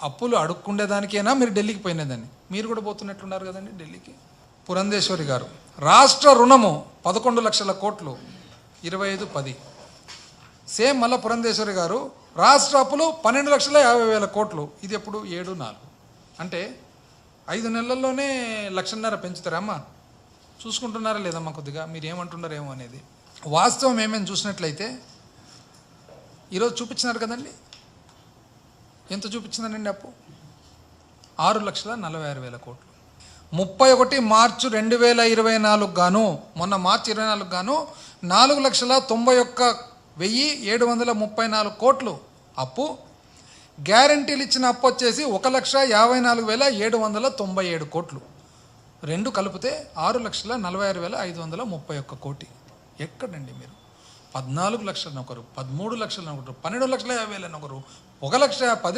అప్పులు అడుక్కుండేదానికైనా మీరు ఢిల్లీకి పోయినదాన్ని. మీరు కూడా పోతున్నట్లున్నారు కదండి ఢిల్లీకి. పురంధేశ్వరి గారు, రాష్ట్ర రుణము 11 లక్షల కోట్లు 25/10. సేమ్ మళ్ళీ పురంధేశ్వరి గారు, రాష్ట్ర అప్పులు 12,50,000 కోట్లు. ఇది ఎప్పుడు 7/4. అంటే 5 నెలల్లోనే 1,50,000 పెంచుతారా అమ్మా? చూసుకుంటున్నారా లేదమ్మా? కొద్దిగా మీరు ఏమంటున్నారేమో అనేది. వాస్తవం ఏమేమి చూసినట్లయితే ఈరోజు చూపించినారు కదండి, ఎంత చూపించిందనండి అప్పు? 6,46,000 కోట్లు. 31 మార్చి 2024 గాను, మొన్న మార్చి 24 గాను 4,91,734 కోట్లు అప్పు. గ్యారంటీలు ఇచ్చిన అప్పు వచ్చేసి 1,54,797 కోట్లు. రెండు కలిపితే 6,46,531 కోటి. ఎక్కడండి మీరు? 14 లక్షలను ఒకరు, 13 లక్షలను ఒకరు, 12,50,000 ఒకరు, 1,10,000